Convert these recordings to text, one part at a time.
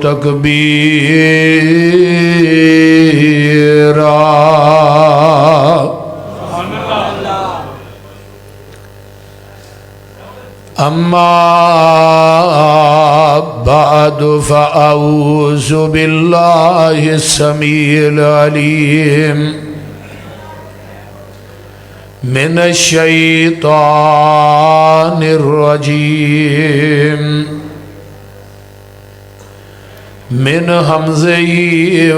تکبیرا اما بعد فاعوذ باللہ السمیع العلیم من الشیطان الرجیم من حمزه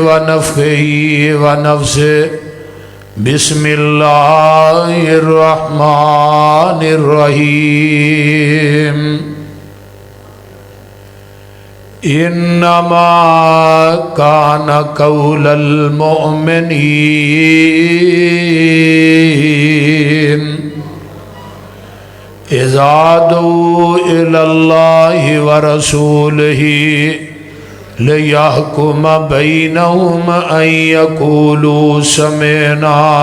ونفخه ونفثه بسم اللہ الرحمن الرحیم انما کان قول المؤمنین اذا دعوا الی اللہ ورسولہ لِيَحْكُمَ بَيْنَهُمْ أَن يَقُولُوا سَمِعْنَا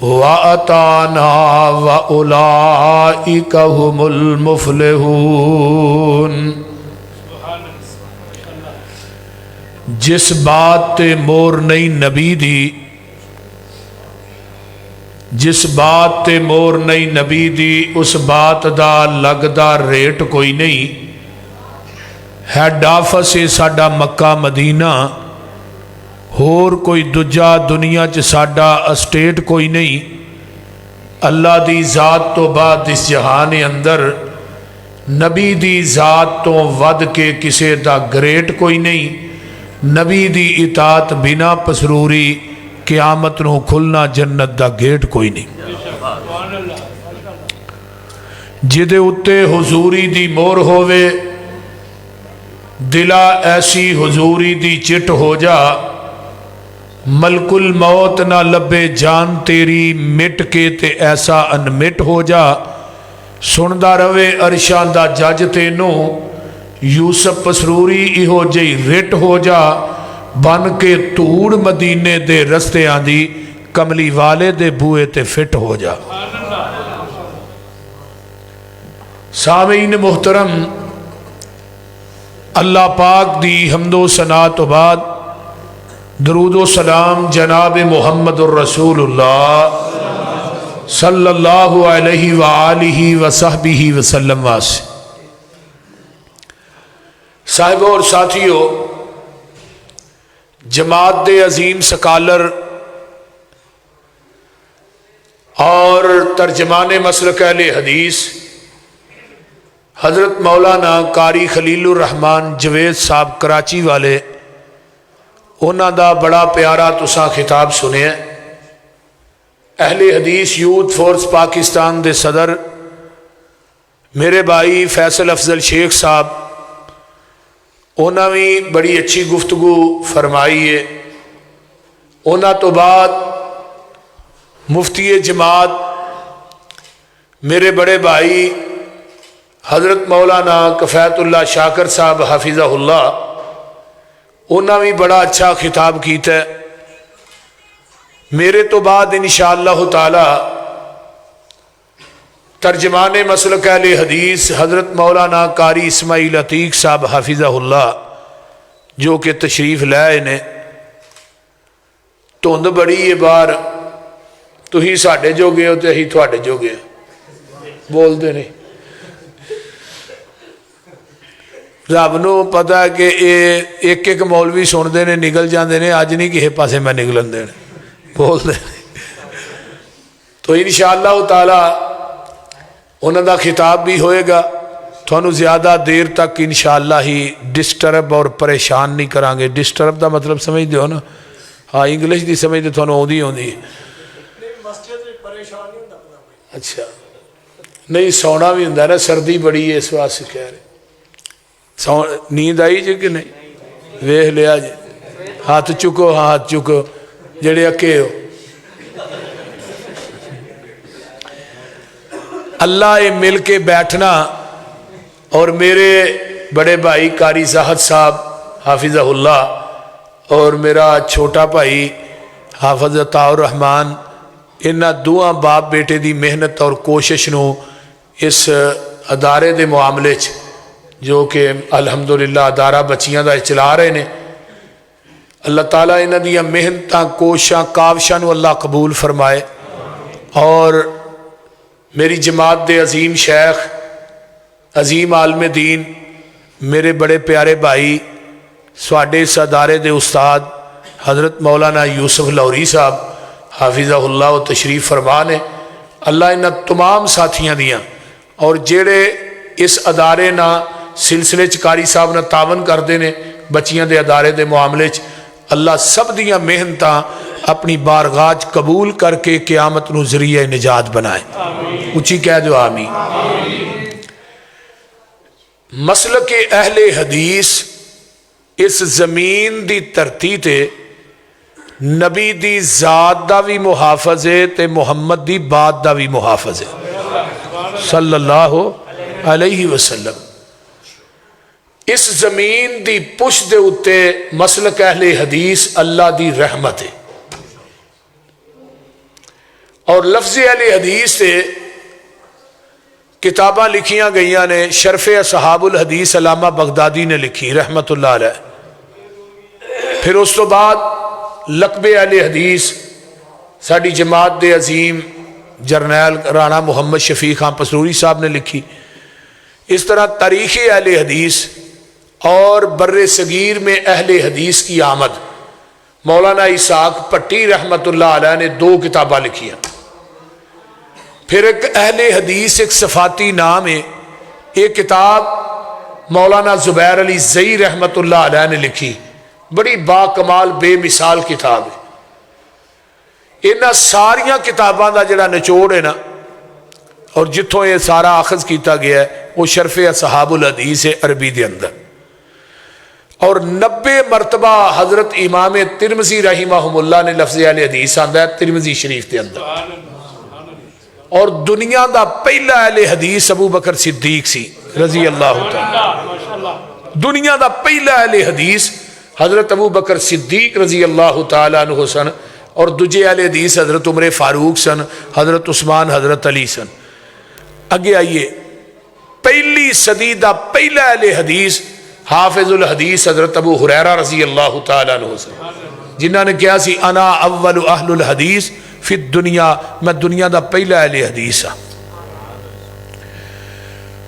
وَأَطَعْنَا وَأُولَئِكَ هُمُ الْمُفْلِحُونَ۔ جس بات تے مور نہیں نبی دی، جس بات تے مور نہیں نبی دی، اس بات دا لگدا ریٹ کوئی نہیں۔ ہیڈ آفس ہے ساڈا مکہ مدینہ، ہور کوئی دجا دنیا چ ساڈا اسٹیٹ کوئی نہیں۔ اللہ دی ذات تو بعد اس جہان اندر نبی دی ذات تو ود کے کسے دا گریٹ کوئی نہیں۔ نبی دی اطاعت بنا پسروری قیامت نو کھلنا جنت دا گیٹ کوئی نہیں۔ جدے اتے حضوری دی مور ہووے، دلا ایسی حضوری دی چٹ ہو جا، ملک الموت نہ لبے جان تیری مٹ کے تے ایسا انمٹ ہو جا۔ سندا روے عرشاں دا جج تینو، یوسف پسروری ایہو جئی رٹ ہو جا، بن کے توڑ مدینے دے رستے آندی، کملی والے دے بوئے تے فٹ ہو جا۔ سامعین محترم، اللہ پاک دی حمد و ثنا تو بعد درود و سلام جناب محمد الرسول اللہ صلی اللہ علیہ وآلہ وصحبہ وسلم واسے۔ صاحبوں اور ساتھیوں، جماعت دے عظیم سکالر اور ترجمان مسلک اہل حدیث حضرت مولانا قاری خلیل الرحمان جوید صاحب کراچی والے، انہاں دا بڑا پیارا تساں خطاب سنے۔ اہل حدیث یوتھ فورس پاکستان دے صدر میرے بھائی فیصل افضل شیخ صاحب، انہاں بھی بڑی اچھی گفتگو فرمائی ہے۔ انہاں تو بعد مفتی جماعت میرے بڑے بھائی حضرت مولانا کفایت اللہ شاکر صاحب حافظہ اللہ، انہاں بھی بڑا اچھا خطاب کیتا ہے۔ میرے تو بعد انشاءاللہ تعالی ترجمان مسلک اہل حدیث حضرت مولانا قاری اسماعیل عتیق صاحب حافظہ اللہ جو کہ تشریف لائے نے۔ دھند بڑی ہے بار، تسی ساڈے جو گئے ہو تے اسی تھوڑے جو گئے، بول دے نہیں۔ رب نو پتا ہے کہ ایک ایک مولوی سنتے ہیں نکل جاندے نے، اج نہیں کسی پاسے میں نکلن دین، بول دے۔ تو انشاءاللہ تعالی انہوں دا خطاب بھی ہوئے گا، تھانو زیادہ دیر تک انشاءاللہ ہی ڈسٹرب اور پریشان نہیں کران گے۔ ڈسٹرب دا مطلب سمجھ دیو نا، ہاں انگلش دی سمجھ دے تھانو آندی آندی۔ اچھا نہیں، سونا بھی ہوندا نا، سردی بڑی ہے اس واسطے کہہ رہے۔ نیند آئی جی کہ نہیں؟ ویکھ لیا جی، ہاتھ چکو، ہاتھ چکو جڑے اکے ہو۔ اللہ مل کے بیٹھنا، اور میرے بڑے بھائی قاری زاہد صاحب حافظہ اللہ اور میرا چھوٹا بھائی حافظ عطاء الرحمان، انہاں دوہاں باپ بیٹے دی محنت اور کوشش نو اس ادارے دے معاملے چ جو کہ الحمدللہ ادارہ بچیاں دا چلا رہے ہیں. اللہ تعالیٰ انہاں دیاں محنتاں کوشاں کاوشاں نو اللہ قبول فرمائے. اور میری جماعت دے عظیم شیخ عظیم عالم دین میرے بڑے پیارے بھائی سواڈے اس ادارے دے استاد حضرت مولانا یوسف لوری صاحب حافظہ اللہ و تشریف فرما نے. اللہ انہاں تمام ساتھیاں دیاں اور جڑے اس ادارے نہ سلسلے چکاری صاحب نہ تعاون کرتے ہیں بچیاں دے ادارے دے معاملے چ، اللہ سب دیاں محنتاں اپنی بارگاہ قبول کر کے قیامت نو ذریعہ نجات بنائے. اچھی کہہ دو آمین. مسلک اہل حدیث اس زمین دی دھرتی تے نبی دی ذات دا بھی محافظ ہے تے محمد دی بات دا بھی محافظ ہے صلی اللہ علیہ وسلم. اس زمین دی پشت دے اتے مسلک اہل حدیث اللہ دی رحمت ہے. اور لفظ اہل حدیث سے کتاباں لکھیاں گئیاں نے. شرف اصحاب الحدیث علامہ بغدادی نے لکھی رحمت اللہ علیہ. پھر اس تو بعد لقب اہل حدیث ساری جماعت دے عظیم جرنیل رانا محمد شفیق خان پسروری صاحب نے لکھی. اس طرح تاریخ اہل حدیث اور بر صغیر میں اہل حدیث کی آمد مولانا اسحاق پٹی رحمت اللہ علیہ نے 2 کتابیں لکھی ہیں. پھر ایک اہل حدیث ایک صفاتی نام ہے. ایک کتاب مولانا زبیر علی زئی رحمت اللہ علیہ نے لکھی. بڑی با کمال بے مثال کتاب ہے. انہاں ساریاں کتاباں دا جڑا نچوڑ ہے نا اور جتھوں یہ سارا اخذ کیتا گیا ہے وہ شرف اصحاب الحدیث ہے عربی دے اندر. اور 90 مرتبہ حضرت امام ترمذی رحمہم اللہ نے لفظ اہل حدیث آندا ہے ترمذی شریف دے اندر. اور دنیا دا پہلا اہل حدیث ابو بکر صدیق سی رضی اللہ تعالی. دنیا دا پہلا اہل حدیث حضرت ابو بکر صدیق رضی اللہ تعالی عنہ سن. اور دوجے اہل حدیث حضرت عمر فاروق سن، حضرت عثمان، حضرت علی سن. اگے آئیے پہلی صدی دا پہلا اہل حدیث حافظ الحدیث حضرت ابو ہریرہ رضی اللہ تعالیٰ عنہ سے، جنہاں نے کیا سی انا اول اہل الحدیث فی الدنیا، میں دنیا دا پہلا اہل حدیث ہاں.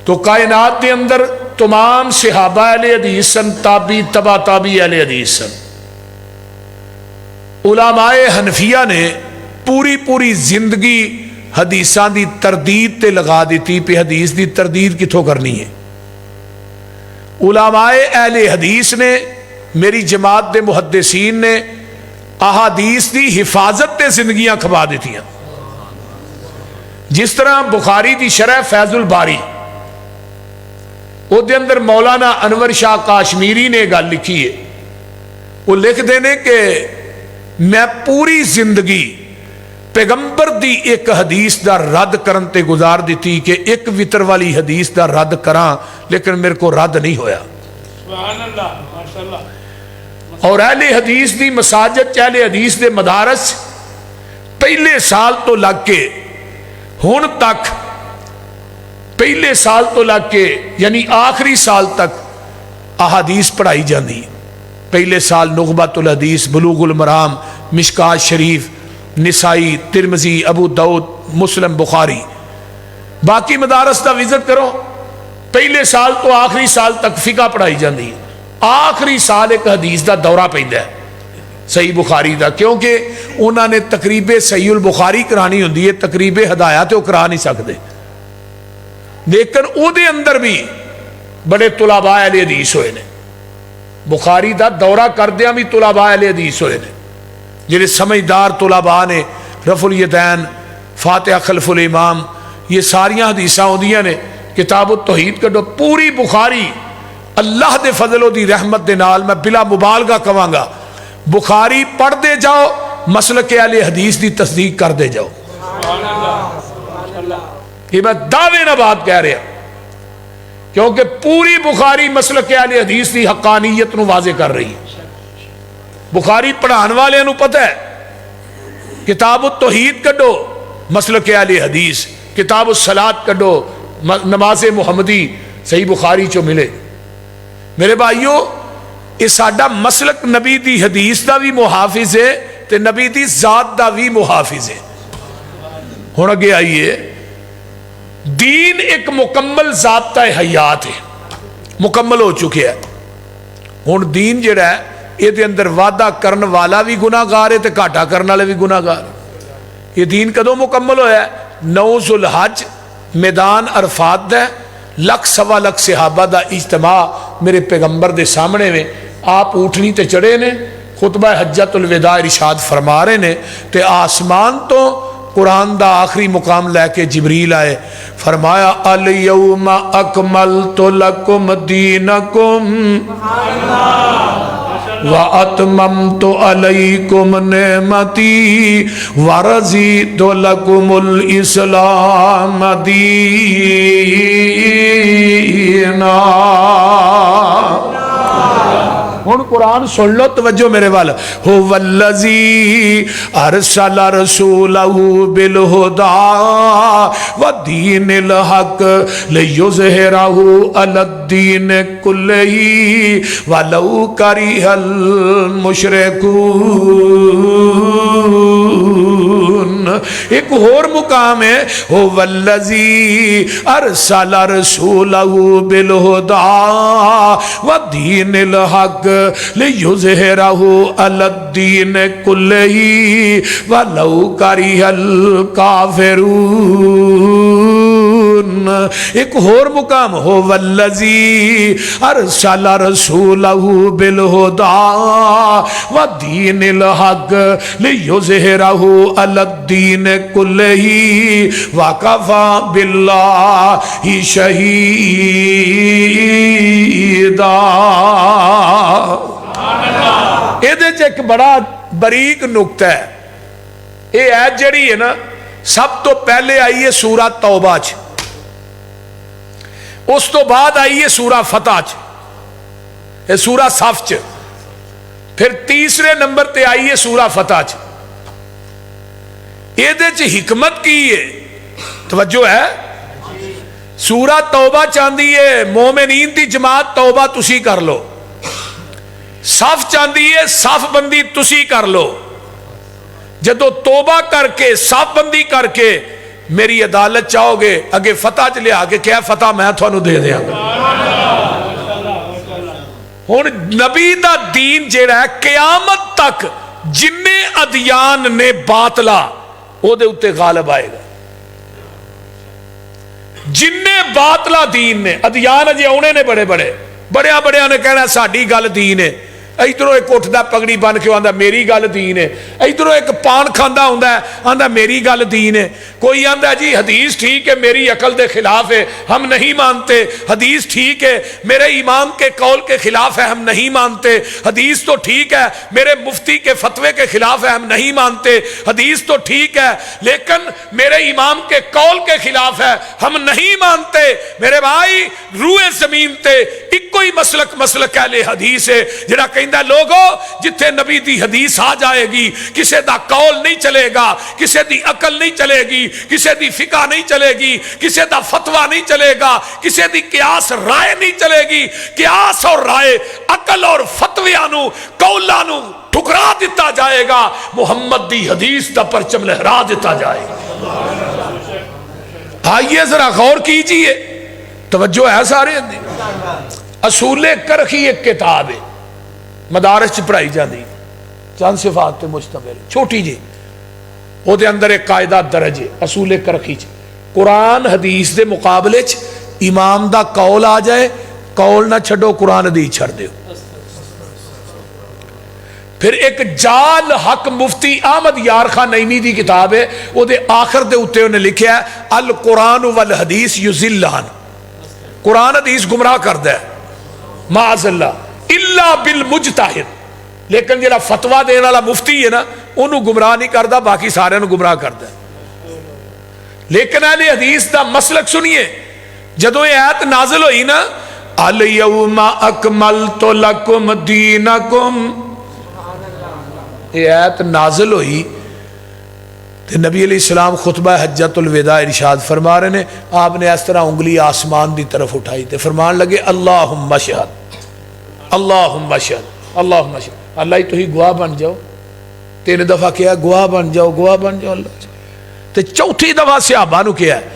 تو کائنات دے اندر تمام صحابہ اہل حدیث سن، تابعی تبع تابعی اہل حدیث سن. علماء حنفیہ نے پوری زندگی حدیثاں دی تردید تے لگا دیتی پہ حدیث دی تردید کتھوں کرنی ہے. علماء اہل حدیث نے میری جماعت دے محدثین نے احادیث دی حفاظت تے زندگیاں کھپا دیتی ہیں. جس طرح بخاری دی شرح فیض الباری وہ دے اندر مولانا انور شاہ کاشمیری نے گل لکھی ہے. وہ لکھ دینے کہ میں پوری زندگی پیغمبر دی ایک حدیث دا رد کرن تے گزار دیتی کہ ایک وطر والی حدیث دا رد کراں لیکن میرے کو رد نہیں ہویا. سبحان اللہ ماشاءاللہ. اور اہل حدیث دی مساجد اہل حدیث دے مدارس پہلے سال تو لگ کے ہن تک، پہلے سال تو لگ کے یعنی آخری سال تک احادیث پڑھائی جاندی. پہلے سال نغبۃ الحدیث، بلوغ المرام، مشکات شریف، نسائی، ترمذی، ابو داؤد، مسلم، بخاری. باقی مدارس دا وزٹ کرو پہلے سال تو آخری سال تک فقہ پڑھائی جاندی. آخری سال ایک حدیث دا دورہ پیندا ہے صحیح بخاری دا، کیونکہ انہوں نے تقریب صحیح البخاری کرانی ہوندی ہے، تقریب ہدایات وہ کرا نہیں سکتے. لیکن او دے اندر بھی بڑے طلباء اہل حدیث ہوئے نے. بخاری دا دورہ کردیاں بھی طلباء اہل حدیث ہوئے نے جنہیں سمجھدار طلباء نے. رفع الیدین، فاتحہ خلف الامام، یہ ساریاں حدیثاں ہوندیاں نے. کتاب التوحید کڈو پوری بخاری اللہ دے فضل و دی رحمت دے نال میں بلا مبالغہ کہاں گا بخاری پڑھ دے جاؤ مسلک اہل حدیث دی تصدیق کر دے جاؤ. یہ میں دعوے نہ بات کہہ رہا کیونکہ پوری بخاری مسلک اہل حدیث دی حقانیت نو واضح کر رہی ہے. بخاری پڑھان والے نو پتہ ہے. کتاب التوحید کڈو مسلک اہل حدیث، کتاب الصلاۃ کڈو نماز محمدی صحیح بخاری چو ملے. میرے بھائیو یہ ساڈا مسلک نبی دی حدیث دا بھی محافظ ہے تے نبی دی ذات دا بھی محافظ ہے. ہن اگے آئیے، دین ایک مکمل ضابطہ حیات ہے، مکمل ہو چکے ہے. ہن دین جڑا ہے یہ دے اندر وعدہ کرن والا بھی گناہ گار ہے تے گھاٹا کرن والے بھی گناہ گار. یہ دین کدوں مکمل ہویا ہے؟ 9 ذو الحج میدان عرفات دا، 1.25 صحابہ دا اجتماع میرے پیغمبر دے سامنے میں. آپ اونٹنی تے چڑھے نے، خطبہ حجت الوداع ارشاد فرما رہے نے تے آسمان تو قرآن دا آخری مقام لے کے جبریل آئے، فرمایا الیوم اکملت لکم دینکم وَأَتْمَمْتُ عَلَيْكُمْ نِعْمَتِي وَرَضِيتُ لَكُمُ الْإِسْلَامَ دِينًا. ہن قرآن سن لو، توجہ میرے وال. هُوَ الَّذِي أَرْسَلَ رَسُولَهُ بِالْهُدَى وَدِينِ الْحَقِّ لِيُظْهِرَهُ عَلَى الدِّينِ كُلِّهِ وَلَوْ كَرِهَ الْمُشْرِكُونَ. ایک اور مقام ہے، هُوَ الَّذِي أَرْسَلَ رَسُولَهُ بِالْهُدَى وَدِينِ الْحَقِّ لِيُظْهِرَهُ عَلَى الدِّينِ كُلِّهِ وَلَوْ كَرِهَ الْكَافِرُونَ. ایک اور مقام، هُوَ الَّذِي أَرْسَلَ رَسُولَهُ بِالْهُدَى وَدِينِ الْحَقِّ لِيُظْهِرَهُ عَلَى الدِّينِ كُلِّهِ وَكَفَى بِاللَّهِ شَهِيدًا. یہ ایک بڑا بریک نکتہ ہے. یہ آیت جڑی ہے نا سب تو پہلے آئی ہے سورہ توبہ چ، اس تو بعد آئی ہے سورہ فتح چ، سورہ صف چ، پھر تیسرے نمبر تے آئی ہے سورہ فتح چ. یہ حکمت کی ہے، توجہ ہے. سورہ توبہ چاندی ہے مومنین دی جماعت توبہ تسی کر لو، صف چاندی ہے صف بندی تسی کر لو. جدو توبہ کر کے صف بندی کر کے میری عدالت چاہو گے اگے فتح چ لیا کے کیا فتح میں تھانوں دے دیاں گا. ہن نبی دا دین جیڑا ہے قیامت تک جننے ادیان نے باطلا او دے اتے غالب آئے گا. جننے باطلا دین نے ادیان اجے اونے نے بڑے بڑے بڑے نے کہنا ساڈی گل دین ہے. ادھروں ایک اٹھتا پگڑی بن کے آندا میری گل دین ہے، ادھروں ایک پان کھاندا ہوندا ہے آندا میری گل دین ہے. کوئی آندا جی حدیث ٹھیک ہے میری عقل دے خلاف ہے ہم نہیں مانتے، حدیث ٹھیک ہے میرے امام کے قول کے خلاف ہے ہم نہیں مانتے، حدیث تو ٹھیک ہے میرے مفتی کے فتوے کے خلاف ہے ہم نہیں مانتے، حدیث تو ٹھیک ہے لیکن میرے امام کے قول کے خلاف ہے ہم نہیں مانتے. میرے بھائی روئے زمین تے ایک ہی مسلک اہل حدیث ہے جڑا کہندا لوگو جتھے نبی دی حدیث آ جائے گی کسے دا قول نہیں چلے گا، کسے دی عقل نہیں چلے گی، کسے دی فقہ نہیں چلے گی، کسے دا فتوہ نہیں چلے گا، کسے دی قیاس رائے نہیں چلے گی. قیاس اور رائے عقل اور فتویانو قولانو ٹھکرا دیتا جائے گا، محمد دی حدیث دا پرچم لہرا دیتا جائے گا. آئیے ذرا غور کیجئے، توجہ ہے سارے. اصول کرخی ایک کتاب ہے مدارس چ پڑھائی جاندی، چند صفات تے مشتمل چھوٹی جی، وہ دے اندر ایک قاعدہ درج ہے اصول کرخی چ. قرآن حدیث دے مقابلے چ امام دا قول آ جائے قول نہ چھڈو قرآن حدیث چھڑ دیو. پھر ایک جال حق مفتی احمد یار خان نعیمی دی کتاب ہے، وہ دے آخر دے اتے انہیں لکھیا ہے القرآن والحدیث یضلان. قرآن حدیث گمراہ کردہ ہے معاذ اللہ الا بالمجتہد، لیکن جڑا فتوہ دینے والا مفتی ہے نا انہوں گمراہ نہیں کردا، باقی سارے انہوں گمراہ کردا ہے. لیکن اہل حدیث دا مسلک سنیے، جدو یہ آیت نازل ہوئی نا الیوم اکملت لکم دینکم، یہ آیت نازل ہوئی تو نبی علیہ السلام خطبہ حجت الوداع ارشاد فرما رہے ہیں. آپ نے اس طرح انگلی آسمان دی طرف اٹھائی تے فرمان لگے اللہم اشہد اللہم شہد اللہم شہد، اللہ ہی تو ہی گواہ بن جاؤ. 3 دفعہ کیا گواہ بن جاؤ گواہ بن جاؤ اللہ. تے چوتھی دفعہ صحابہ نو کیا ہے،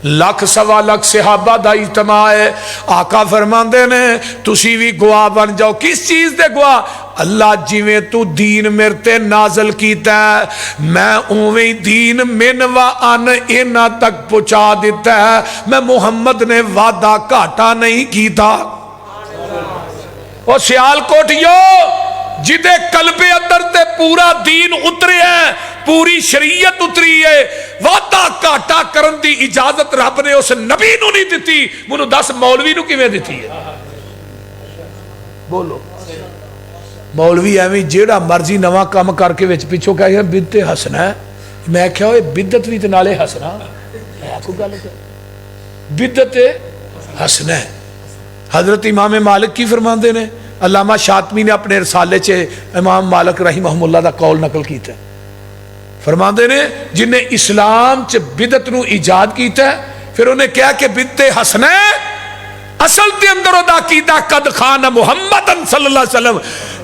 لاکھ سوا لاکھ صحابہ دا اجتماع ہے. آقا فرماندے نے تسی بھی گواہ بن جاؤ. کس چیز دے گواہ؟ اللہ جویں تو دین میرے تے نازل کیتا ہے میں اوویں دین من و ان انہاں تک پہنچا دیتا ہے. میں محمد نے وعدہ گھاٹا نہیں کیتا. او سیال کوٹیو جدے قلب اندر تے پورا دین اترے ہے، پوری شریعت اتری ہے، وعدہ گھاٹا کرن دی اجازت رب نے اس نبی نو نہیں دیتی، منو دس مولوی نو کیویں دیتی ہے؟ بولو. مولوی ایویں جیڑا مرضی نواں کام کر کے وچ پیچھوں کہے بدعت ہسنا ہے. میں کہیا اوے بدعت وی تے نالے ہسنا ہے کوئی گل کہ بدعت ہسنا ہے. حضرت امام مالک کی فرماندے نے، علامہ شاطبی نے اپنے رسالے چ امام مالک رحمہ اللہ دا قول نقل کیتا ہے. فرماندے نے جن نے اسلام چ بدعت نو ایجاد کیتا ہے پھر انہیں کہا کہ بدعت حسنہ ہے، اصل تے اندر دا عقیدہ قد خان محمد صلی اللہ علیہ وسلم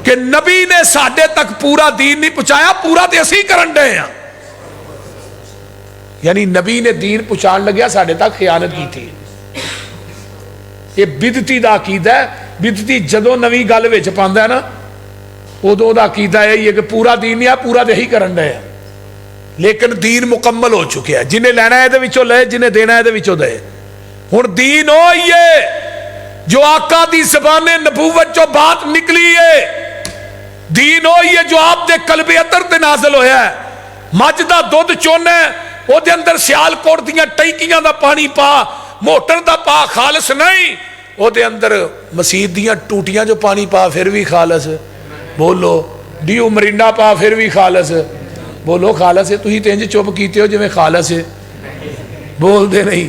کہ نبی نے ساڈے تک پورا دین نہیں پہنچایا، پورا تے اسی کرن دے ہیں. یعنی نبی نے دین پہنچان لگیا ساڈے تک خیانت کی تھی. یہ بدعتی دا عقیدہ ہے. بدعتی جدوں نویں گل وچ پاندا ہے نا ادوں دا عقیدہ ہے کہ پورا دین نہیں ہے، پورا تے ہی کرن دے ہیں. لیکن دین مکمل ہو چکے ہے، جنہیں لینا ہے دے وچوں لے، جنہیں دینا ہے دے وچوں دے. ہن دین ہوئی ہے جو آقا دی زبان نبوت جو بات نکلی ہے، دین ہوئی ہے جو آپ دے قلب اندر تے نازل ہویا ہے. مجھ دا دودھ چونا ہے او دے اندر سیال کوٹ دیاں ٹینکیاں دا پانی پا، موٹر دا پا، خالص نہیں. او دے اندر مسجد دیاں ٹوٹیاں جو پانی پا پھر بھی خالص. بولو ڈیو مرینڈا پا پھر بھی خالص. بولو خالص ہے. تھی تینج چپ کیتے ہو جو میں خالص ہے، بول دے نہیں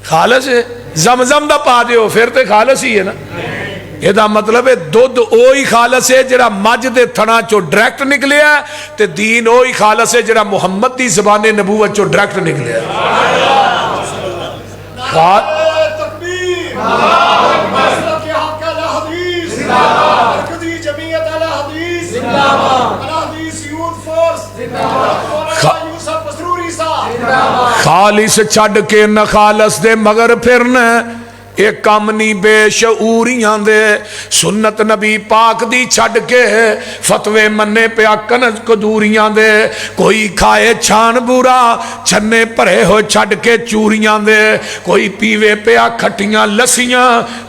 خالص ہے. زمزم دا پا دیو پھر تے خالص ہی ہے نا. یہ دا مطلب ہے دودھ اوہی خالص ہے جڑا مجھ دے تھنا چو ڈائریکٹ نکلیا ہے، تے دین اوہی خالص ہے جڑا محمد دی زبان نبوت چو ڈائریکٹ نکلیا ہے. خالص چھڑ کے نہ خالص دے مگر پھرنا ایک کام نہیں بے شعوریاں دے. سنت نبی پاک دی چھڑ کے فتوے منے پیا کنز قدوریاں دے. کوئی کھائے چھان بورا چھنے پرے ہو چھڑ کے چوریاں دے. کوئی پیوے پیا کھٹیاں لسیاں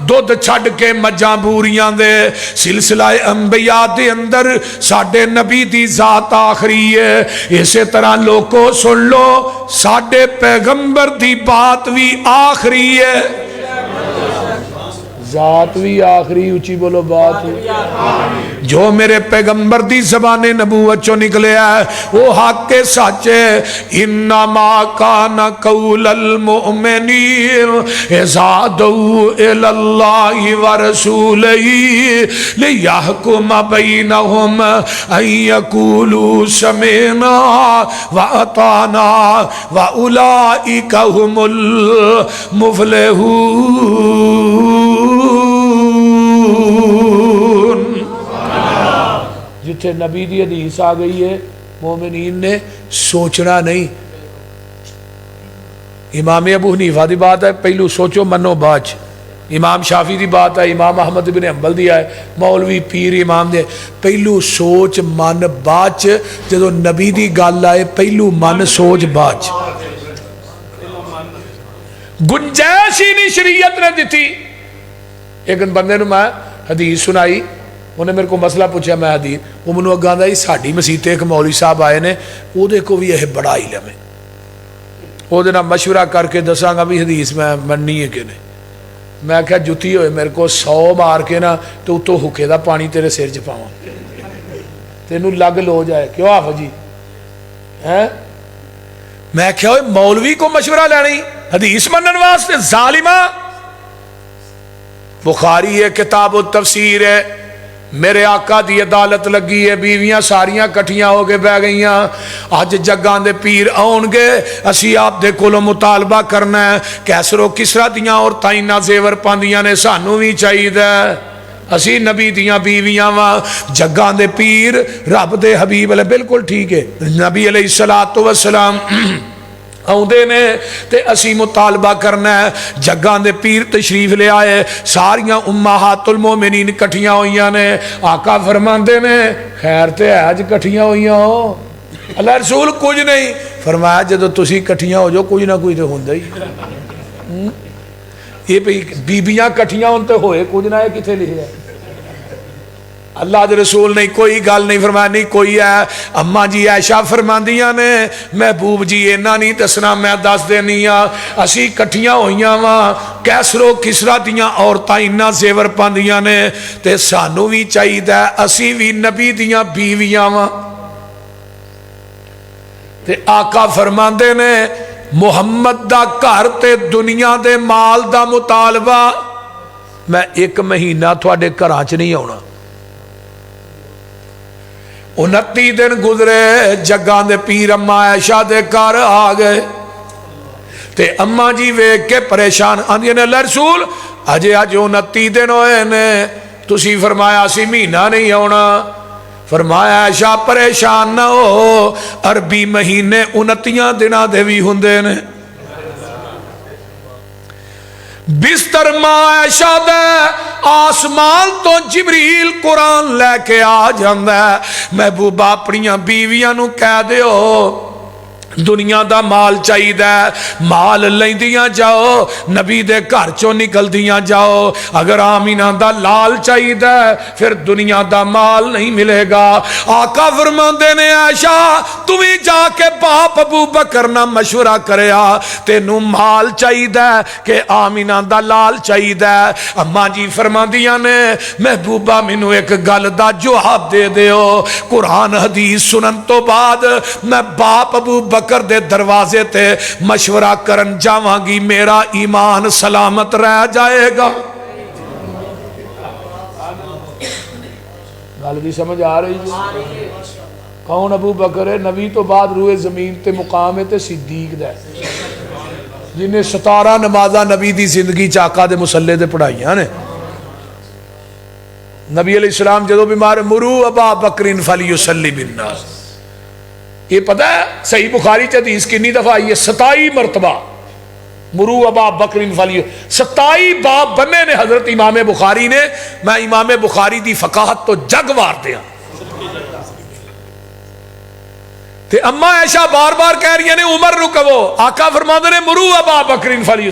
دودھ چھڑ کے مجاں بوریاں دے. سلسلہ انبیاء دے اندر ساڑھے نبی دی ذات آخری ہے. اسی طرح لوگوں سن لو ساڑھے پیغمبر دی بات بھی آخری ہے. ذات بھی آخری. اچھی بولو بات جو میرے پیغمبر دی زبان نبوت چو نکلے ہے وہ حق کے سچے. انما کان قول المؤمنین اذا دعوا الی اللہ ورسولہ لیحکم بینہم ان یقولوا سمعنا واطعنا واولئک هم المفلحون. جتھے نبی دی حدیث آ گئی ہے مومنین نے سوچنا نہیں. امام ابو حنیفہ دی بات ہے پہلو سوچو منو باج. امام شافعی دی بات ہے، امام احمد بن حنبل دی ہے، مولوی پیر امام دے پہلو سوچ من باج. جدو نبی دی گل آئے پہلو من سوچ باج. گنجائش ہی نہیں شریعت نے دیتی. ایک بندے نو میں حدیث سنائی، انہیں میرے کو مسئلہ پوچھا، میں حدیث وہ منو اگاں دا ساڈی مسیت ایک مولوی صاحب آئے نے وہ دیکھو بھی یہ بڑا علم ہے، وہ دینا مشورہ کر کے دساں گا بھی حدیث میں مننی ہے کہ نہیں. میں کہا جتی ہوئے میرے کو 100 مار کے نا تو اتو حکے دا پانی تیرے سیر چ پاواں تینوں لگ لو جائے. کیوں آف جی ہے؟ میں کہا ہوئے مولوی کو مشورہ لینی حدیث منن واسطے ظالمہ. بخاری ہے کتاب التفسیر ہے، میرے آقا دی عدالت لگی ہے، بیویاں ساریاں کٹھیاں ہو کے بہ گئیاں. آج جگاں دے پیر آن گے اسی آپ دے کولو مطالبہ کرنا ہے. کیسرو کسرا دیاں اور تائنہ زیور پاندیاں نے سانو بھی چاہیے. اسی نبی دیاں بیویاں وا جگاں دے پیر رب دے حبیب علیہ بالکل ٹھیک ہے نبی علیہ السلام آؤندے نے تے اسی مطالبہ کرنا ہے جگاں دے پیر تشریف لے آئے ساریاں امہات المومنین کٹھیاں ہوئیاں نے آقا فرماندے نے خیر تے آج کٹھیاں ہوئیاں ہو اللہ رسول کچھ نہیں فرمایا جدو تسی کٹھیاں ہو جو کچھ نہ کچھ تو ہوندہ ہی یہ بیبیاں کٹھیاں ہونتے ہوئے کچھ نہ ہے کتے لکھے اللہ دے رسول نہیں کوئی گل نہیں فرمایا نہیں کوئی ہے اماں جی عائشہ فرماندیاں نے محبوب جی اینا نہیں دسنا میں دس دینی اسی کٹھیاں ہوئیاں وا کیسرو کسرا دیاں عورتاں انہاں زیور پاندیاں نے تے سانو بھی چاہیے اسی بھی نبی دیاں بیویاں وا تے آقا فرماندے نے محمد دا گھر تے دنیا دے مال دا مطالبہ میں ایک مہینہ تھوڑے گھراں چ نہیں آنا 29 دن گزرے جگاں دے پیر اماں عائشہ دے گھر آ گئے تے اماں جی ویکھ کے پریشان آندی نے اللہ رسول اجے 29 دن ہوئے نے تسی فرمایا سی مہینہ نہیں آنا فرمایا عائشہ پریشان نہ ہو عربی مہینے 29 دنوں دے بھی ہوندے نے بستر ماں عائشہ دے آسمان تو جبریل قرآن لے کے آ جاندہ ہے محبوبہ اپنیاں بیویاں نو کہہ دیو دنیا دا مال چاہی دے مال لیندیاں جاؤ نبی دے گھر چوں نکل دیاں جاؤ اگر آمینہ دا لال چاہی دے پھر دنیا دا مال نہیں ملے گا آقا فرماندے نے عائشہ تمہیں جا کے باپ ابو بکر نہ مشورہ کریا تینوں مال چاہی دے کہ آمینہ دا لال چاہی دے اماں جی فرماندیاں نے محبوبہ منو ایک گل دا جواب دے دیو قرآن حدیث سنن تو بعد میں باپ ابو بکر دے دروازے تے مشورہ کرن جاواں گی میرا ایمان سلامت رہ جائے گا گل بھی سمجھ آ رہی ہے کون ابو بکر ہے نبی تو بعد روئے زمین تے مقام ہے تے صدیق دے جنہیں 17 نمازہ نبی دی زندگی چاکا دے مسلح دے پڑھائیاں نے نبی علیہ السلام جدو بیمار مرو ابا بکرین فلیسلی بالناس یہ پتہ ہے صحیح بخاری چ حدیث کتنی دفعہ آئی ہے 27 مرتبہ مرو ابا بکرین فلی 27 باب بنے نے حضرت امام بخاری نے میں امام بخاری دی فقاہت تو جگ وار دیا تے اماں عائشہ بار بار کہہ رہی ہیں نے عمر رکو آقا فرماتے نے مرو ابا بکرین فلی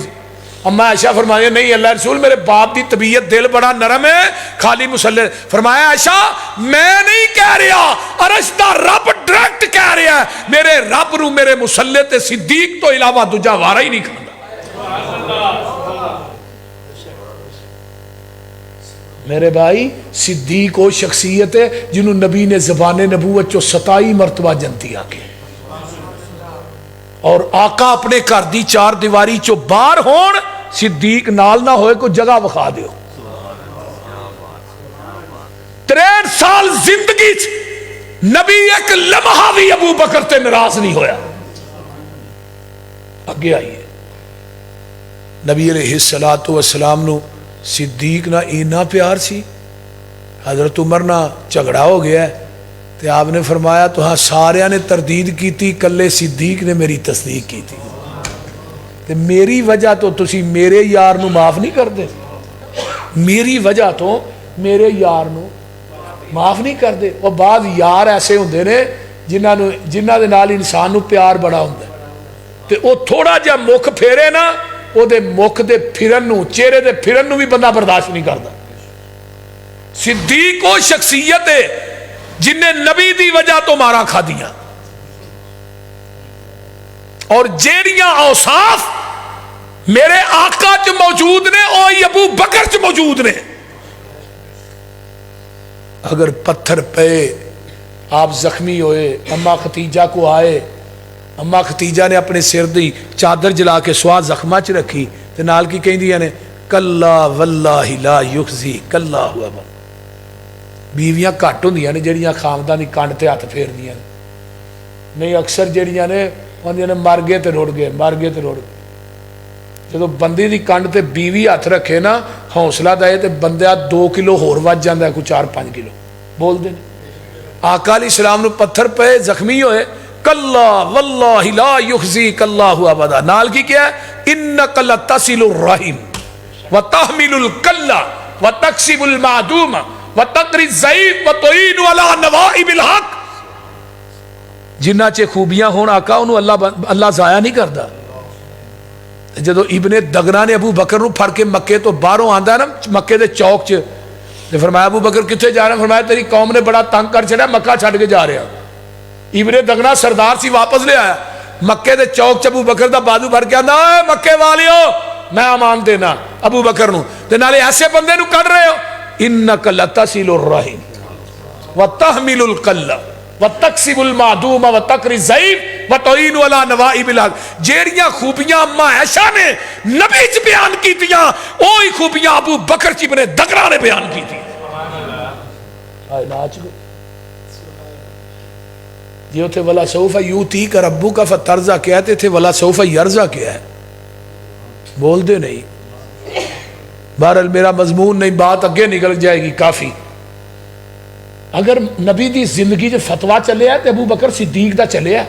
اماں عائشہ فرمایا نہیں اللہ رسول میرے باپ دی طبیعت دل بڑا نرم ہے خالی مسلح فرمایا عائشہ میں نہیں کہہ رہا عرش دا رب ڈائریکٹ کہہ رہا ہے میرے رب نو میرے مسلح تے صدیق تو علاوہ دوجا وارا ہی نہیں کھانا میرے بھائی صدیق وہ شخصیت ہے جنہوں نبی نے زبان نبوت چو 27 مرتبہ جنتی آکے اور آقا اپنے گھر دی 4 دیواری چو باہر ہون صدیق نال نہ ہوئے کو جگہ بخا دیو 63 سال زندگی نبی ایک لمحہ بھی ابو بکر تے ناراض نہیں ہویا اگے آئیے نبی علیہ السلام نو صدیق نہ اینا پیار سی حضرت عمر نہ جھگڑا ہو گیا ہے تے آپ نے فرمایا تو ہاں سارے نے تردید کی تھی کلے صدیق نے میری تصدیق کی تھی تے میری وجہ تو تسی میرے یار نو معاف نہیں کر دے میری وجہ تو میرے یار نو معاف نہیں کر دے اور بعض یار ایسے ہوندے نے جنہ دے نال انسان نو پیار بڑا ہوندا تے او تھوڑا جا مکھ پھیرے نا او دے مکھ دے پھرن نو چہرے دے پھرن نو بھی بندہ برداشت نہیں کردا صدیق وہ شخصیت ہے جن نے نبی دی وجہ تو مارا کھا دیا اور جیڑیاں اوصاف میرے آقا چ موجود نے اور ابو بکر چ موجود نے اگر پتھر پہ آپ زخمی ہوئے اماں ختیجہ کو آئے اماں ختیجہ نے اپنے سر دی چادر جلا کے سوا زخمہ چ رکھی تے نال کی کہیں دیا نے کلا واللہ لا یخزی کلا ہوا با بیویاں کٹ ہوندیاں نے جڑیاں خامدانی کنڈ تے ہاتھ پھیر دیاں نہیں اکثر جڑیاں نے ہوندیاں نے مر گئے تے روڑ گئے مر گئے تے روڑ گئے جدو بندی دی کنڈ تے بیوی ہاتھ رکھے نا حوصلہ دے تو بندہ 2 کلو ہور وج جاندہ ہے, کوئی 4-5 کلو بول دیں. آقا علیہ السلام نو پتھر پہ زخمی ہوئے, کلا واللہ لا یخزیک اللہ ابدا, نال کی کیا ہے انک لتصل الرحم وتحمل الکل وتکسب المعدوم وتقری الضعیف وتعین علی نوائب الحق. جنہ چے خوبیاں ہون آقا انہوں اللہ ضائع نہیں کرتا. جدو ابن دگنا نے ابو بکر نو پھڑ کے مکے تو باہروں آندا ہے نا, مکے دے چوک چ, تو فرمایا ابو بکر کتنے جا رہے ہیں؟ فرمایا تیری قوم نے بڑا تنگ کر چھڑا, مکہ چھڑ کے جا رہے ہیں. ابن دگنا سردار سی واپس لے آیا, مکے دے چوک چ ابو بکر دا بازو بھر کے آندا اے مکے والیو میں امان دینا ابو بکر نو, تے نالے ایسے بندے نو کڈ رہے ہو, انک لتصل الرحم وتحمل الکل وتکسب المعدوم وتقری الضعیف وتعین علی نوائب الحق. جیڑیاں خوبیاں اما عائشہ نے نبی چ بیان کیتیاں, وہی خوبیاں ابو بکر چ ابن دگنا نے بیان کی تھی. جی اتنے ولا سوف یوتیک ربک فترضی کیا ہے, تھے ولا سوف یرضی کیا ہے, بول دے نہیں. بہرحال میرا مضمون نہیں, بات اگے نکل جائے گی کافی. اگر نبی دی زندگی جو فتوہ چلے ہے تو ابو بکر صدیق دا چلے ہے.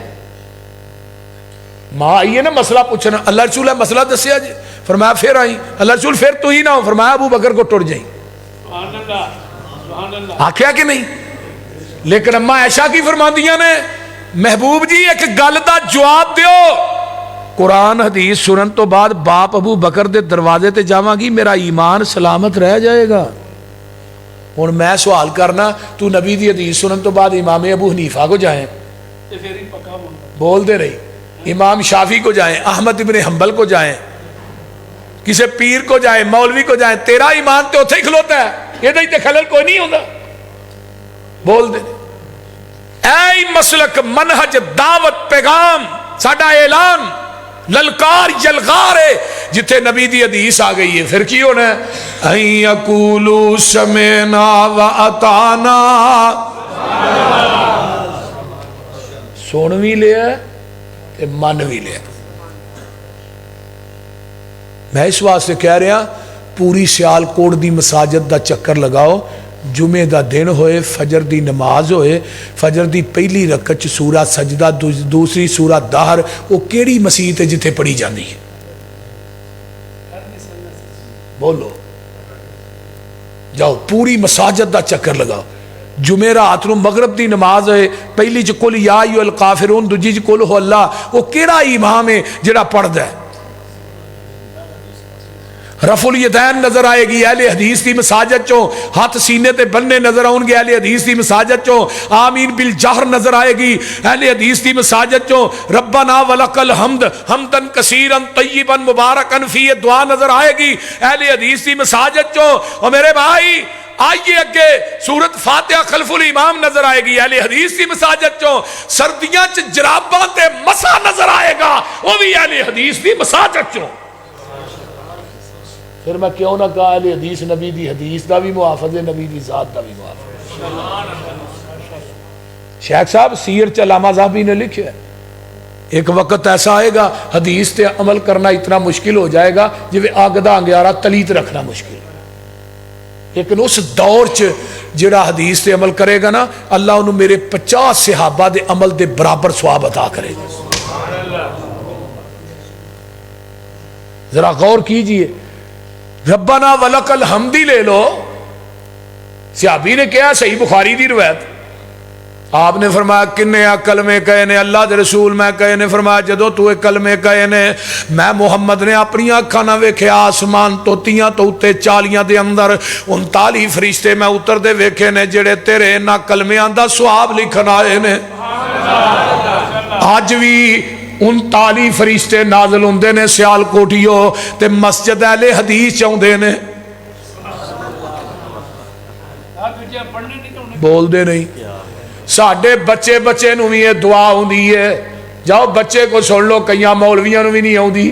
ماں آئی ہے نا مسئلہ پوچھنا, اللہ رسول ہے مسئلہ دسیا جی, فرمایا پھر آئی, اللہ رسول پھر تو ہی نہ ہو, فرمایا ابو بکر کو ٹر جائیں. آکھیا کہ نہیں؟ لیکن اما عائشہ کی فرماندیاں نے محبوب جی ایک گل دا جواب دیو, قرآن حدیث سنن تو بعد باپ ابو بکر دے دروازے تے جاواں گی, میرا ایمان سلامت رہ جائے گا. ہن میں سوال کرنا, تو نبی دی حدیث سنن تو بعد امام ابو حنیفہ کو جائیں, بول دے رہی, امام شافعی کو جائیں, احمد ابن حنبل کو جائیں, کسی پیر کو جائیں, مولوی کو جائیں, تیرا ایمان تو اتھے ہی کھلوتا ہے, یہ تے خلل کوئی نہیں ہوتا. بول دے اے مسلک منہج دعوت پیغام ساڈا اعلان للکار یلغار ہے, جتھے نبی دی حدیث آ گئی ہے پھر کی ہونا ہے, این یقولوا سمعنا واطعنا. سن بھی لیا تے من بھی لیا. میں اس واسطے کہہ رہا پوری سیال کوٹ دی مساجد دا چکر لگاؤ, جمعے دا دن ہوئے, فجر دی نماز ہوئے, فجر دی پہلی رکعت سورہ سجدہ, دوسری سورہ دہر, وہ کیڑی مسیت ہے جتھے پڑھی جاندی ہے؟ بولو, جاؤ پوری مساجد دا چکر لگاؤ. جمعے رات نو مغرب دی نماز ہے, پہلی چ قل یا ایھا الکافرون, دوجی چ قل ھو اللہ, وہ کیڑا امام ہے جڑا پڑھدا ہے؟ رفع الیدین نظر آئے گی اہل حدیث دی مساجد چوں, ہاتھ سینے تے بننے نظر آؤں گے اہل حدیث دی مساجد چوں, آمین بالجہر نظر آئے گی اہل حدیث دی مساجد چوں, ربنا ولک الحمد حمدن کثیرا طیبا مبارکا فی, دعا نظر آئے گی اہل حدیث دی مساجد چوں. اور میرے بھائی آئیے اگے سورت فاتحہ خلف الامام نظر آئے گی اہل حدیث دی مساجد چوں. سردیاں چ جراباں تے مسا نظر آئے گا, وہ بھی اہل حدیث دی مساجد چوں. پھر میں کیوں نہ کہا اہل حدیث نبی دی حدیث دا بھی محافظ ہے, نبی دی ذات دا بھی محافظ ہے. شیخ صاحب سیر چ علامہ صاحبی نے لکھا ہے, ایک وقت ایسا آئے گا حدیث تے عمل کرنا اتنا مشکل ہو جائے گا جو آگ دا انگیارہ تلیت رکھنا مشکل. لیکن اس دور چ جڑا حدیث تے عمل کرے گا نا, اللہ انہوں میرے 50 صحابہ دے عمل دے برابر ثواب عطا کرے گا. ذرا غور کیجئے, ربنا ولک الحمد لے لو, صحابی نے کہا صحیح بخاری دی روایت, آپ نے فرمایا کنے کلمے کہے نے اللہ دے رسول, میں کہے نے, فرمایا جدو تو کلمے کہے نے میں محمد نے اپنی آنکھاں نہ ویکھیا, آسمان توتیاں تو اتے چالیاں دے اندر 39 فرشتے میں اتر دے ویکھے نے جڑے تیرے نہ کلمیاں دا ثواب لکھن آئے نے. آج بھی 39 فرشتے نازل ہوندے نے سیال کوٹھیو تے مسجد اہل حدیث چاہندے نے. بول دے نہیں, ساڈے بچے نو بھی یہ دعا ہوندی ہے, جاؤ بچے کو سن لو, کئیاں مولویاں نو بھی نہیں آوندی.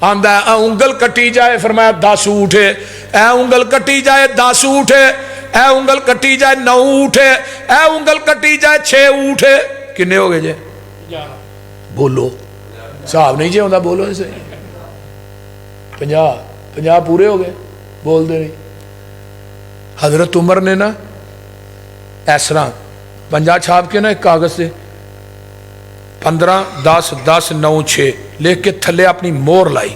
آندا ہے انگل کٹی جائے فرمایا 10 اونٹ ہے، اے انگل کٹی جائے 10 اونٹ ہے، اے انگل کٹی جائے 9 اونٹ ہے، اے انگل کٹی جائے 6 اونٹ ہے. کنے ہو گئے جے؟ بولو صاحب نہیں جے ہوندہ، بولو اسے 50 پورے ہو گئے، بول دے نہیں. حضرت عمر نے نا اس طرح 50 چھاپ کے نا ایک کاغذ سے 15 10 10 9 6 لکھ کے تھلے اپنی مور لائی.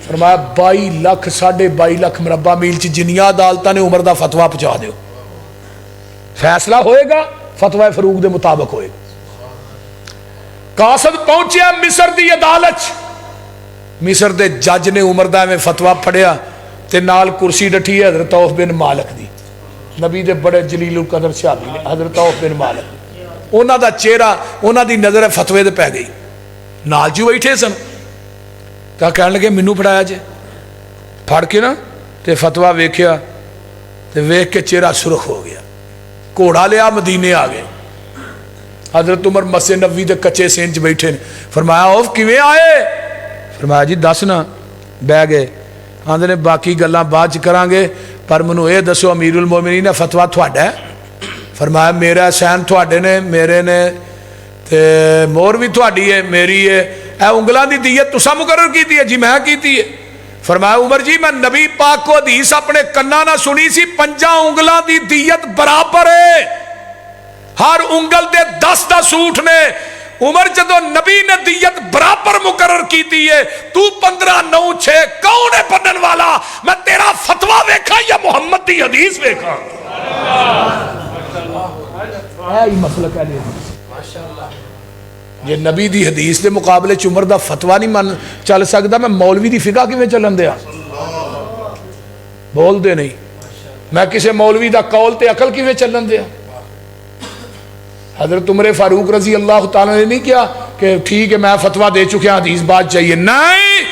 فرمایا 22 لاکھ 22.5 لاکھ مربع میل چ جنیاں عدالتاں نے عمر دا فتویٰ پہنچا دیو، فیصلہ ہوئے گا فتوی فاروق دے مطابق ہوئے گا. قاصد پہنچیا مصر دی عدالت، مصر دے جج نے عمر دا میں فتویٰ پڑھیا تے نال کرسی ڈٹھی ہے حضرت عوف بن مالک دی، نبی دے بڑے جلیل القدر صحابی نے حضرت عوف بن مالک. انہاں دا چہرہ انہاں دی نظر فتوے دے پہ گئی، نال جو بیٹھے سن کہا کہنے لگے مینوں پڑھایا جے. پڑھ کے نا تے فتویٰ ویکھیا تے ویکھ کے چہرہ سرخ ہو گیا. گھوڑا لیا مدینے آ گئے. حضرت عمر مسجد نبوی دے کچے سینچ بیٹھے نے. فرمایا اوف کیویں آئے؟ فرمایا جی دس نا. بہ گئے. آندے نے باقی گلاں بعد چ کران گے پر منو اے دسو امیر المومنین نے فتویٰ تھوڑا ہے؟ فرمایا میرا سین تھوڑے نے میرے نے تے مور بھی تھوڑی ہے میری ہے. اے انگلاں دی دیت تساں مقرر کیتی ہے؟ جی میں کیتی ہے. فرمایا عمر جی میں نبی پاک کو حدیث اپنے کنا نہ سنی سی 5 انگلاں دی دیت برابر ہے، ہر انگل دے 10 اونٹ نے. عمر جدو نبی نے دیت برابر مقرر کیتی ہے تو 15 9 6 کون ہے بنن والا؟ میں تیرا فتویٰ ویکھا یا محمد دی حدیث ویکھا؟ مسلک ہے یہ نبی دی حدیث دے مقابلے عمر دا فتویٰ نہیں من چل سکتا. میں مولوی دی فقہ کیویں چلن دیا؟ بول دے نہیں. میں کسے مولوی دا قول تے عقل کیویں چلن دیا؟ حضرت عمر فاروق رضی اللہ تعالیٰ نے نہیں کیا کہ ٹھیک ہے میں فتویٰ دے چکے ہیں حدیث بات چاہیے. نہیں،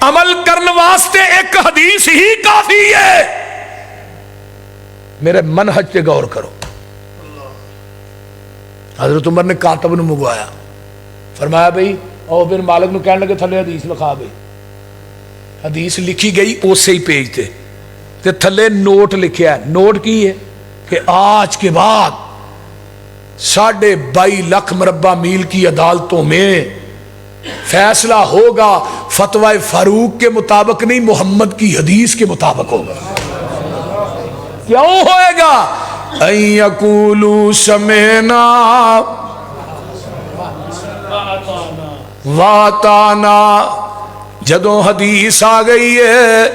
عمل کرنے واسطے ایک حدیث ہی کافی ہے. میرے منہج پہ غور کرو. حضرت عمر نے کاتب نو منگوایا، فرمایا بھئی او بن مالک نو کہنے لگے تھلے حدیث لکھا بھئی. حدیث لکھی گئی اسی ہی پیج تے تھلے نوٹ لکھیا ہے. نوٹ کی ہے کہ آج کے بعد 22.5 لاکھ مربع میل کی عدالتوں میں فیصلہ ہوگا فتوی فاروق کے مطابق نہیں، محمد کی حدیث کے مطابق ہوگا. کیوں ہوئے گا؟ ان یقولوا سمعنا واتانا. جدوں حدیث آ گئی ہے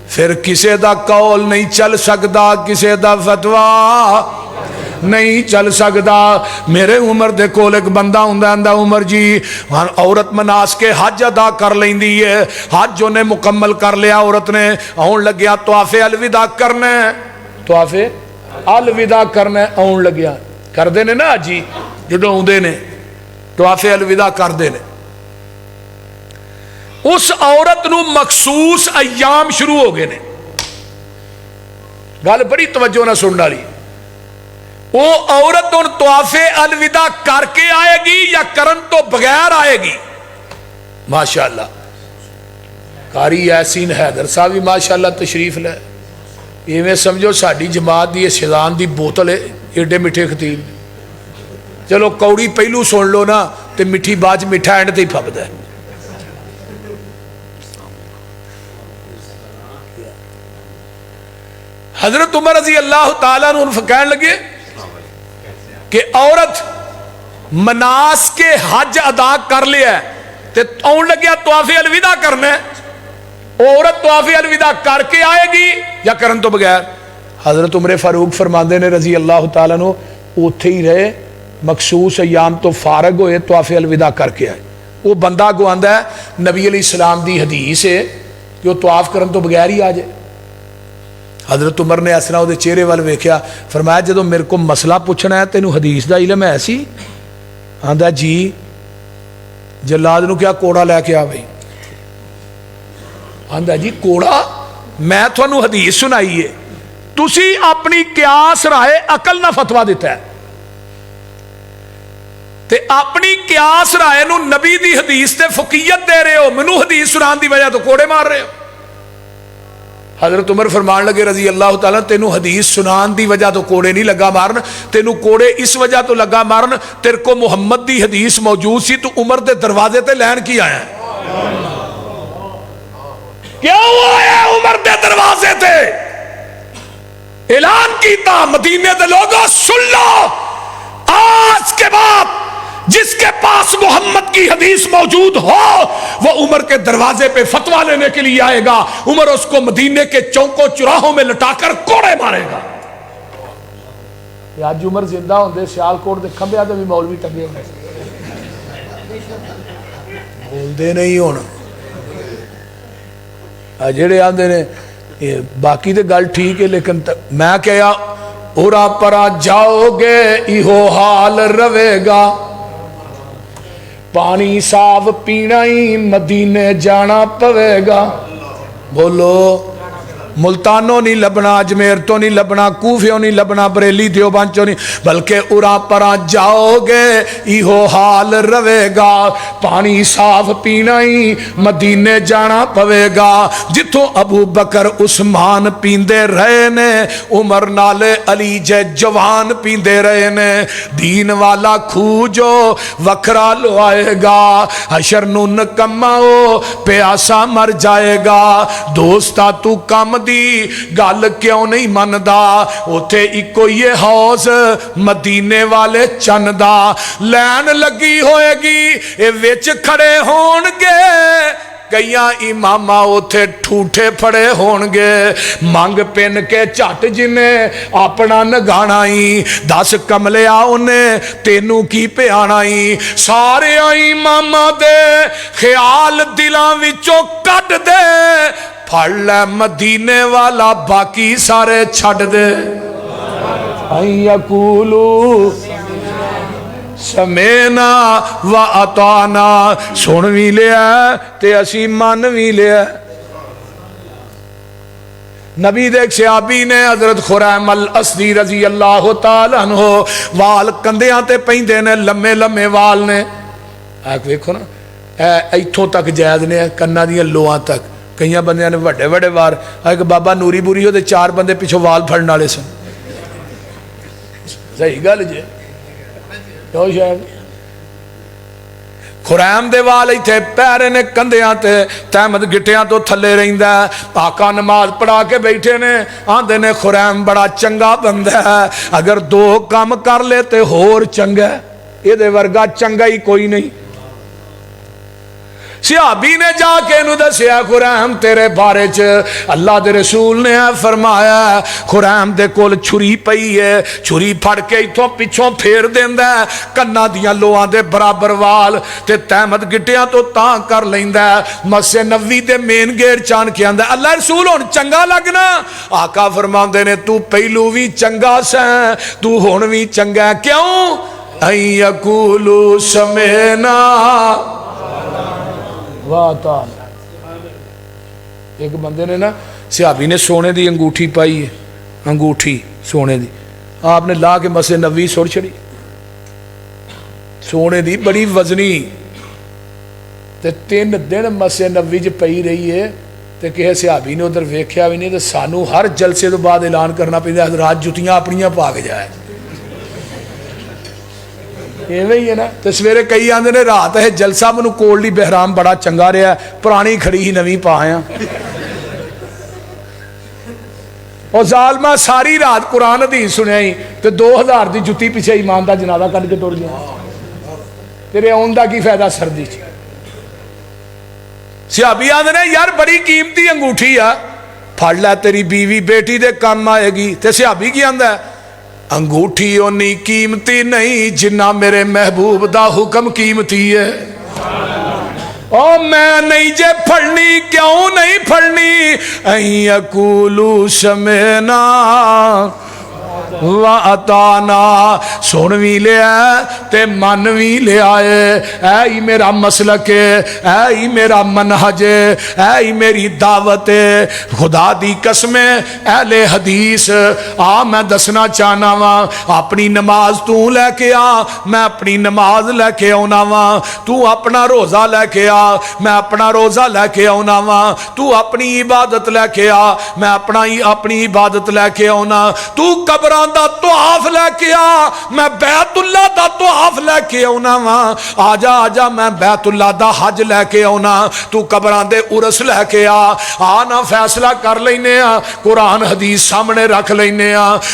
پھر کسے دا قول نہیں چل سکتا، کسے دا فتویٰ نہیں چل سکتا. میرے عمر دے کول ایک بندہ ہوندا عمر جی عورت مناسک حج ادا کر لیندی ہے، حج انہیں مکمل کر لیا عورت نے، آن لگیا طواف الوداع کرنا، طواف الوداع کرنا آن لگیا. کردے نے نا جی جدوں اوندے نے طواف الوداع کردے نے. اس عورت نو مخصوص ایام شروع ہو گئے نے. گل بڑی توجہ نہ سننے والی. وہ عورت ان طواف الوداع کر کے آئے گی یا کرن تو بغیر آئے گی؟ ماشاءاللہ قاری یاسین حیدر صاحب بھی ماشاءاللہ تشریف لے. ایویں سمجھو ساڈی جماعت دی سیزان دی بوتل ہے، ایڈے میٹھے خطیب. چلو کوڑی پہلو سن لو نا تے میٹھی باج میٹھا اینڈ تے ہی پھبدا ہے. حضرت عمر رضی اللہ تعالیٰ عنہ کہنے لگے کہ عورت مناس کے حج ادا کر لیا ہے تے آن لگیا طواف الوداع کرنا ہے. عورت طواف الوداع کر کے آئے گی یا کرن تو بغیر؟ حضرت عمر فاروق فرماندے نے رضی اللہ تعالیٰ عنہ اوتھے ہی رہے، مخصوص ایام تو فارغ ہوئے طواف الوداع کر کے آئے. وہ بندہ کو آندا ہے نبی علیہ السلام دی حدیث ہے کہ وہ طواف کرن تو بغیر ہی آ جائے. حضرت عمر نے اس طرح وہ چہرے وال ویکھیا، فرمایا جدو میرے کو مسئلہ پوچھنا ہے تینوں حدیث دا علم ہے سی؟ آندا جی. جلاد نو کیا کوڑا لے کے آ بھائی. آندا جی کوڑا؟ میں تھانوں حدیث سنائی ہے، تسی اپنی قیاس رائے عقل نہ فتویٰ دیتا ہے. تے اپنی قیاس رائے نو نبی دی حدیث تے فقیت دے رہے ہو، منو حدیث سنان دی وجہ تو کوڑے مار رہے ہو۔ حضرت عمر فرمان لگے رضی اللہ تعالیٰ تینو حدیث سنان دی وجہ تو کوڑے نہیں لگا مارن، تینو کوڑے اس وجہ تو لگا مارن تیر کو محمد دی حدیث موجود سی، تو عمر دے دروازے تے لین کی آیا ہے؟ کیوں آیا عمر دے دروازے تے؟ اعلان کیتا مدینے دے لوگوں سن لو، آج کے بعد جس کے پاس محمد کی حدیث موجود ہو وہ عمر کے دروازے پہ فتویٰ لینے کے لیے آئے گا، عمر اس کو مدینے کے چوکوں چراہوں میں لٹا کر کوڑے مارے گا۔ آج عمر زندہ ہوندے سیال کوٹ دے کھمبے آدھے بھی مولوی ٹنگے ہوندے بول دے نہیں ہونا جڑے آندے نے باقی دے گل ٹھیک ہے، لیکن میں کہیا اورا پرا جاؤ گے ایہو حال روے گا، پانی صاف پینا ہی مدینے جانا پوے گا۔ بولو ملتانوں نہیں لبنا، اجمیر تو نہیں لبنا، کوفیوں نہیں لبنا، بریلی دیوبند چوں نہیں، بلکہ اورا پرا جاؤ گے ایہو حال روے گا، پانی صاف پینا ہی مدینے جانا پوے گا۔ جتوں ابو بکر عثمان پیندے رہے نے، عمر نالے علی جے جوان پیندے رہے نے، دین والا کھوجو وکھرا لوائے گا، حشر نو نکماؤ پیاسا مر جائے گا۔ دوستا تو کم دی گل کیوں نہیں مندا، اوتھے اکو یہ حوض مدینے والے چندا، لین لگی ہوئے گی اے وچ کھڑے ہون گے، کئیاں امامہ اوتھے ٹھوٹے پھڑے ہون گے، مانگ پین کے چٹ جنہیں اپنا نگانا ہی، 10 کملیا انہیں تینوں کی پیانا ہی، سارے امامہ دے خیال دلاں وچوں کٹ دے، پھڑ لے مدینے والا باقی سارے چھڑ دے۔ این یقولو سمینا و اطانا، سن بھی لیا تے اسی من بھی لیا۔ نبی دیکھ صحابی نے حضرت خریم الاسدی رضی اللہ تعالیٰ عنہ وال کندیاں تے پہندے نے، لمے لمے وال نے، ایک ویکھو نا ایتھوں تک جائز نے، کنہ دیاں لوہاں تک، کئیاں بندیاں نے وڈے وڈے وار، ایک بابا نوری بوری ہو دے 4 بندے پیچھو وال پھڑنا لے سن، صحیح گل جے کیوں شاید خریم دے وال ایتھے پیرے نے کندیاں تے تحمد گٹیاں تو تھلے رہندا ہے، آقا نماز پڑھا کے بیٹھے نے، آندے نے خریم بڑا چنگا بندہ ہے، اگر 2 کام کر لے تے ہور چنگا ہے، یہ دے ورگا چنگا ہی کوئی نہیں۔ صحابی نے جا کے انہوں دسیا خریم تیرے بارے چ اللہ دے رسول نے فرمایا خریم دے کول چھری پئی ہے، چھری پھڑ کے ایتھوں پچھوں پھیر دیندا ہے، کنا دیاں لوہاں دے برابر وال تے تحمد گٹیاں تو تاں کر لیندا ہے، مسجد نبوی دے مین گیٹ چان کے آندا اللہ رسول ہن چنگا لگنا؟ آقا فرماندے نے تو پہلو بھی چنگا سیں، تو ہن بھی چنگا، کیوں؟ این یقولو سمینا ایک بندے نے نا صحابی نے سونے دی انگوٹھی پائی ہے، انگوٹھی سونے دی، آپ نے لا کے مسجد نبوی سڑ چھڑی، سونے دی بڑی وزنی، تے 3 دن مسجد نبوی جو پئی رہی ہے، تے کہ صحابی نے ادھر ویکھیا بھی نہیں، تے سانو ہر جلسے تو بعد اعلان کرنا پیندا حضرات جتیاں اپنیاں پا کے جائے، ایویں ہے نا۔ تو سویرے کئی آندے نے رات ہے جلسہ منو کولڈی بہرام بڑا چنگا رہا ہے، پرانی کھڑی ہی نویں پا آیا، اور ظالمہ ساری رات قرآن حدیث سنیا ہی، تو 2000 دی جتی پیچھے ایمان دا جنازہ کر کے ٹر گیا، تیرے آن دا کی فائدہ سردی چ۔ صحابی آندے نے یار بڑی قیمتی انگوٹھی ہے، پھڑ لے تیری بیوی بیٹی دے کام آئے گی، تے صحابی کی آندا ہے انگوٹھی اونی قیمتی نہیں جنہ میرے محبوب دا حکم قیمتی ہے، او میں نہیں جے پھڑنی، کیوں نہیں پھڑنی؟ این یقولو سمینا وَأَطَعْنَا سن بھی لیا تے من بھی لیا ہے، اے ہی میرا مسلک ہے، اے ہی میرا منہج ہے، اے ہی میری دعوت ہے۔ خدا دی قسم اہل حدیث میں دسنا چاہنا وا، اپنی نماز تو لے کے آ، میں اپنی نماز لے کے آنا وا، تو اپنا روزہ لے کے آ، میں اپنا روزہ لے کے آنا وا، تو اپنی عبادت لے کے آ، میں اپنی عبادت لے کے آنا، تو قبران دا طواف لے کے آ، میں بیت اللہ دا طواف لے کے آنا وا، آجا آجا میں بیت اللہ دا حج لے کے آنا، تو قبران دے عرس لے کے آنا، فیصلہ کر لینے قرآن حدیث سامنے رکھ لینے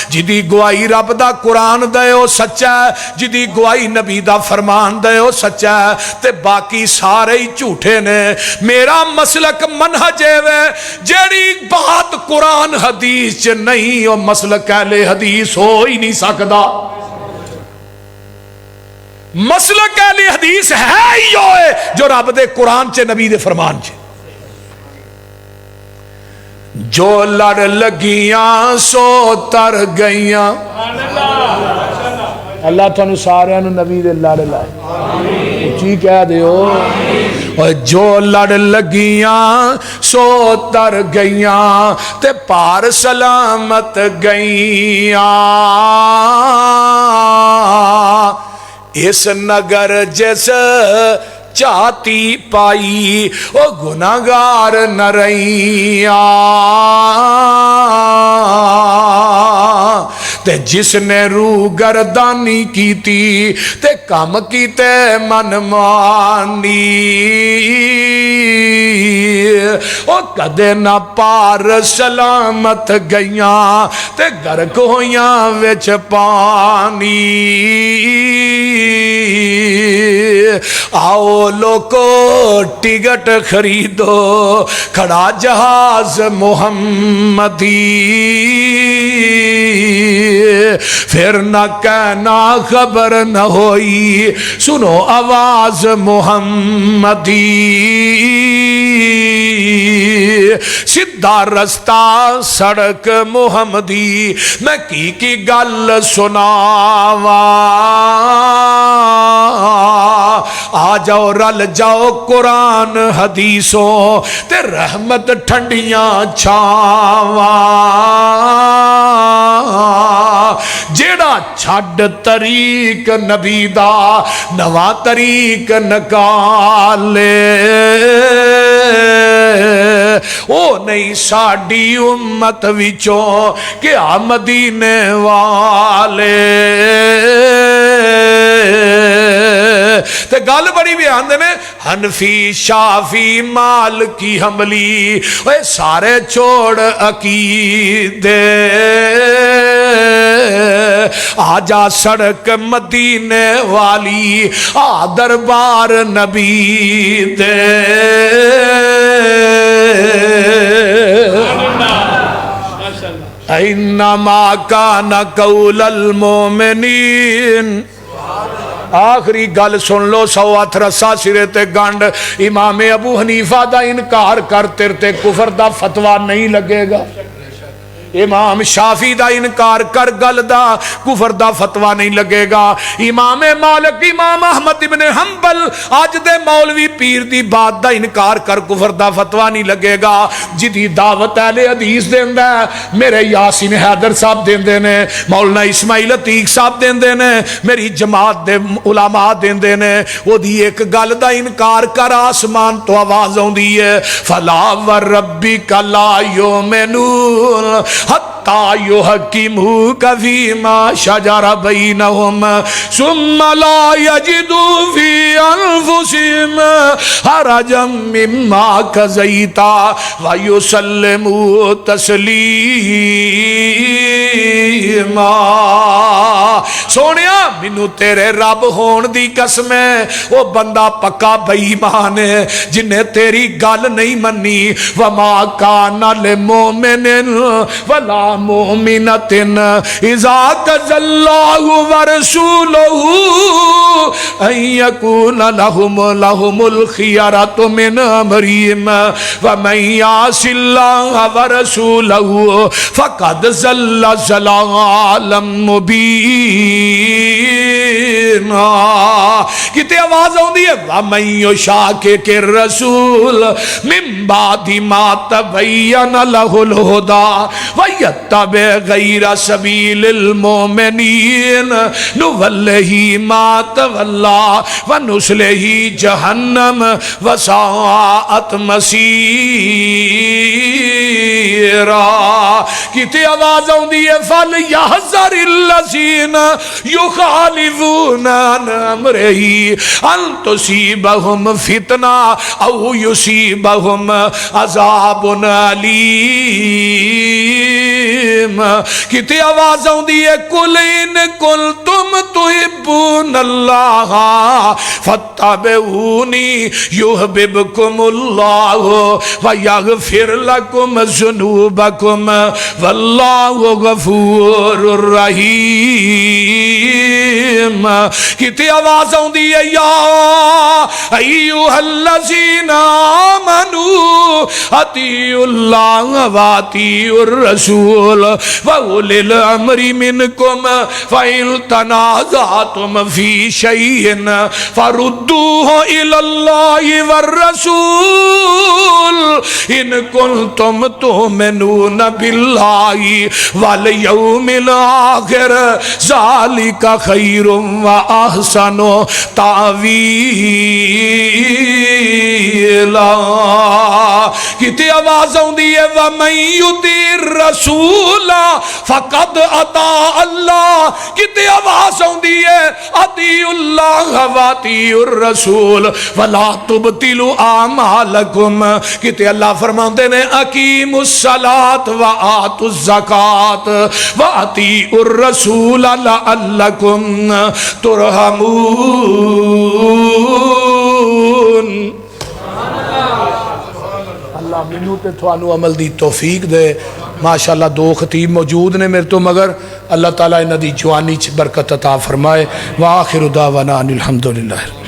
جدی گواہی رب دا قرآن دے او سچا ہے، جدی گواہی نبی دا فرمان دے او سچا ہے، تے باقی سارے ہی جھوٹے نے۔ میرا مسلک منہج ہے، جیڑی بات قرآن حدیث چ نہیں او مسلک اہل حدیث ہو ہی نہیں سکدا۔ مسلک اہل حدیث ہے ہی ہوئے جو رب دے قرآن چ نبی دے فرمان چ، جو لڑ لگیاں سو تر گئیاں۔ اللہ تھانو سارے نبی دے لڑ لائے، اچھی کہہ دیو، جو لڑ لگیاں سو تر گئیاں تے پار سلامت گئیاں، اس نگر جس چاہتی پائی او گناہگار نہ رہیاں، تے جس نے روح گردانی کی تی تے کم کیتے من مانی، او کدے نہ پار سلامت گئیاں تے گرک ہویاں وچ پانی۔ آؤ لوگو ٹکٹ خریدو کھڑا جہاز محمدی، پھر نہ کہنا خبر نہ ہوئی، سنو آواز محمدی، سیدھا رستہ سڑک محمدی، میں کی گل سناواں، آ جاؤ رل جاؤ قرآن حدیثوں تے رحمت ٹھنڈیاں چھاواں، جیڑا چھڈ طریق نبی دا نواں طریق نکالے، او نہیں ساڈی امت وچوں کہ مدینے والے۔ تے گل بڑی بیان دے نے، حنفی شافی مالکی حنبلی اے سارے چھوڑ عقیدے، آجا سڑک مدینے والی، آ دربار نبی دے۔ انما کان قول المؤمنین، آخری گل سن لو، 108 رسا سرے تے گنڈ، امام ابو حنیفہ دا انکار کر تیرتے کفر دا فتوہ نہیں لگے گا، امام شافی دا انکار کر گل دا کفر دا فتوہ نہیں لگے گا، امام مالک امام احمد ابن حنبل آج دے مولوی پیر دی بات دا انکار کر کفر دا فتوہ نہیں لگے گا، جدی دعوت اہل حدیث دیندہ ہے میرے یاسین حیدر صاحب دیندے نے، مولانا اسماعیل عتیق صاحب دیندے نے، میری جماعت دے علماء دیندے نے، وہ دی ایک گل دا انکار کر آسمان تو آواز ہوندی ہے، فلا وربک لا یؤمنون حتی یحکموک فیما شجر بینہم ثم لا یجدوا فی انفسہم حرجا مما قضیت ویسلموا تسلیما۔ سونیا مینوں تیرے رب ہون دی قسم ہے وہ بندہ پکا بے ایمان ہے جن نے تیری گل نہیں منی وما کان للمؤمن ولا مؤمنۃ اذا قضى الله ورسوله ان يكون لهم الخيرة من امرهم ومن يعص الله ورسوله فقد ضل ضلالا مبينا کتے آواز ہوندی ہے وَمَن يُشَاقِقِ الرَّسُولَ مِن بَعْدِ مَا تَبَيَّنَ لَهُ الْهُدَى وَيَتَّبِعْ غَيْرَ سَبِيلِ الْمُؤْمِنِينَ نُوَلِّهِ مَا تَوَلَّى وَنُصْلِهِ جَهَنَّمَ وَسَاءَتْ مَصِيرًا کتے آواز ہوندی ہے فَلْيَحْذَرِ الَّذِينَ يُخَالِفُونَ عَنْ أَمْرِهِ أَن تُصِيبَهُمْ فِتْنَةٌ أَوْ يُصِيبَهُمْ عَذَابٌ أَلِيمٌ کتے آواز ہوندی ہے قُلْ إِن كُنتُمْ تُحِبُّونَ اللَّهَ فَاتَّبِعُونِي يُحْبِبْكُمُ اللَّهُ وَيَغْفِرْ لَكُمْ ذُنُوبَكُمْ وَاللَّهُ غَفُورٌ رَحِيمٌ کتے آواز ہوندی ہے یا ایوہ الذین آمنوا اطیعوا اللہ واطیعوا الرسول وَأُولِي الْأَمْرِ مِنْكُمْ فَإِن تَنَازَعْتُمْ فِي شَيْءٍ فَرُدُّوهُ إِلَى اللَّهِ وَالرَّسُولِ إِن كُنتُمْ تُؤْمِنُونَ بِاللَّهِ وَالْيَوْمِ الْآخِرِ ذَلِكَ خَيْرٌ وَأَحْسَنُ تَأْوِيلًا کتے آواز ہوندی ہے وَمَن يُطِعِ الرَّسُولَ فَقَدْ أَطَاعَ اللَّهَ کتے آواز ہوندی ہے اطیعوا اللہ واطیعوا الرسول وَلَا تُبْطِلُوا أَعْمَالَكُمْ کتے اللہ فرماندے نے اقیموا الصلاۃ وآتوا الزکاۃ وأطیعوا الرسول لعلکم ترحمون اللہ منو تے تھانو عمل دی توفیق دے ماشاءاللہ دو خطیب موجود نے میرے تو مگر اللہ تعالیٰ انہاں دی جوانی چ برکت عطا فرمائے وآخر دعوانا ان الحمدللہ